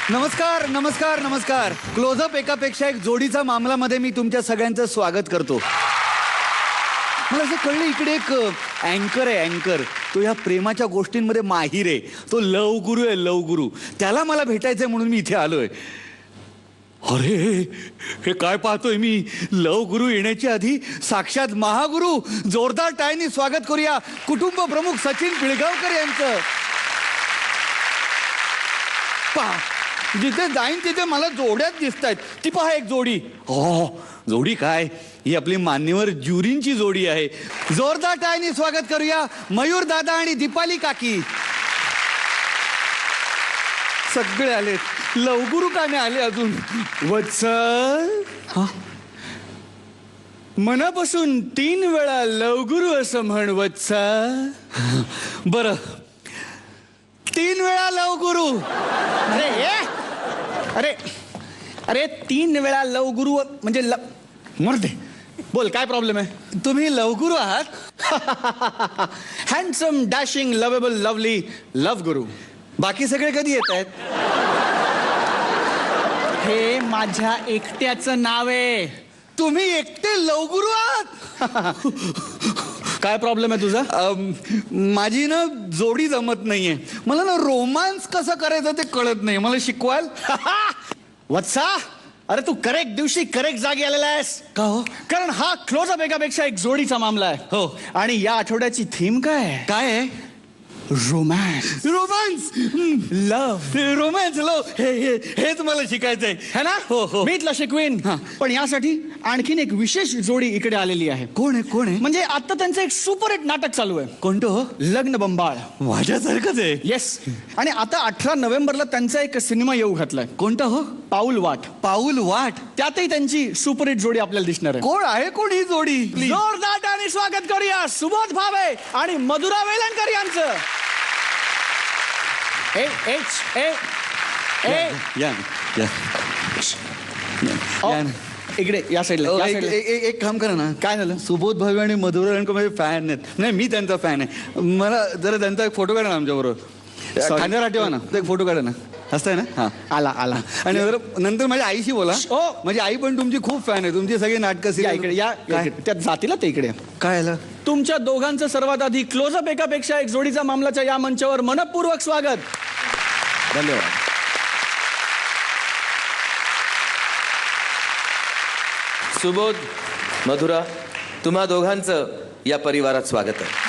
नमस्कार नमस्कार नमस्कार. क्लोजअप एकापेक्षा एक जोडीचा मामलामध्ये मी तुमच्या सगळ्यांचं स्वागत करतो. मला असं कळलं इकडे एक अँकर आहे, अँकर. तो या प्रेमाच्या गोष्टींमध्ये माहिर आहे. तो लव गुरु आहे, लव गुरु. त्याला मला भेटायचंय म्हणून मी इथे आलोय. अरे हे काय पाहतोय मी? लव गुरु येण्याची आधी साक्षात महागुरु. जोरदार टाळ्यांनी स्वागत करूया कुटुंब प्रमुख सचिन पिळगावकर यांचं. पहा, जिथे जाईन तिथे मला जोड्याच दिसत आहेत. ती पहा एक जोडी. हो, जोडी काय, ही आपली मान्यवर ज्युरींची जोडी आहे. जोरदार टाळ्यांनी स्वागत करूया मयूर दादा आणि दीपाली काकी. सगळे आलेत. लवगुरु का नाही आले अजून? वत्सल, मनापासून 3 वेळा लवगुरु असं म्हण वत्सल. बर, 3 वेळा लवगुरु. अरे अरे 3 वेळा लवगुरु म्हणजे मरते. बोल, काय प्रॉब्लेम आहे? तुम्ही लवगुरु आहात? हँडसम, डॅशिंग, लवेबल, लवली, लव गुरु. बाकी सगळे कधी येत आहेत? हे माझ्या एकट्याचं नाव आहे. तुम्ही एकटे लवगुरु आहात? काय प्रॉब्लेम आहे तुझा? माझी ना जोडी जमत नाहीये. मला ना रोमांस कसं करायचं ते कळत नाही. मला शिकवाल? वत्सा, अरे तू करेक्ट दिवशी करेक्ट जागी आलेला आहेस. का हो? कारण हा क्लोजअप एकापेक्षा एक जोडीचा मामला आहे. हो. आणि या आठवड्याची थीम काय आहे? काय आहे? रोमॅन्स. रोमांस, लव. रोमॅन्स, लव. हेच मला शिकायचंय, है ना? हो हो. मी तुला शिकवीन. पण यासाठी आणखीन एक विशेष जोडी इकडे आलेली आहे. कोण आहे? कोण आहे? म्हणजे आता त्यांचं एक सुपरहिट नाटक चालू आहे. कोणतं हो? लग्न बंबाळ. माझ्यासारखंच आहे. येस. आणि आता 18 नोव्हेंबरला त्यांचा एक सिनेमा येऊ घातलाय. कोणता हो? पाऊल वाट. पाऊल वाट. त्यातही त्यांची सुपरहिट जोडी आपल्याला दिसणार आहे. कोण आहे? कोण ही जोडी? प्लीज. जोरदार आणि स्वागत करूया सुबोध भावे आणि मधुरा वेलणकर यांचं. ए एच ए ए या या. इकडे या साईडला. एक काम करा ना. काय झालं? सुबोध भावे आणि मधुरा वेलणकर माझे फॅन आहेत. नाही, मी त्यांचा फॅन आहे. मला जरा त्यांचा एक फोटो काढा ना आमच्याबरोबर. खांद्यावर ठेवा ना. एक फोटो काढा ना. हसताय ना? हा, आला आला. आणि नंतर माझ्या आईशी बोला. ओ, माझी आई पण तुमची खूप फॅन आहे. तुमची सगळी नाटकं. या इकडे या. त्यात जातीला ते इकडे. काय आलं? तुमच्या दोघांचं सर्वात आधी क्लोजअप एकापेक्षा एक जोडीचा मामलाच्या या मंचावर मनपूर्वक स्वागत. धन्यवाद. सुबोध, मधुरा, तुम्हा दोघांचं या परिवारात स्वागत आहे.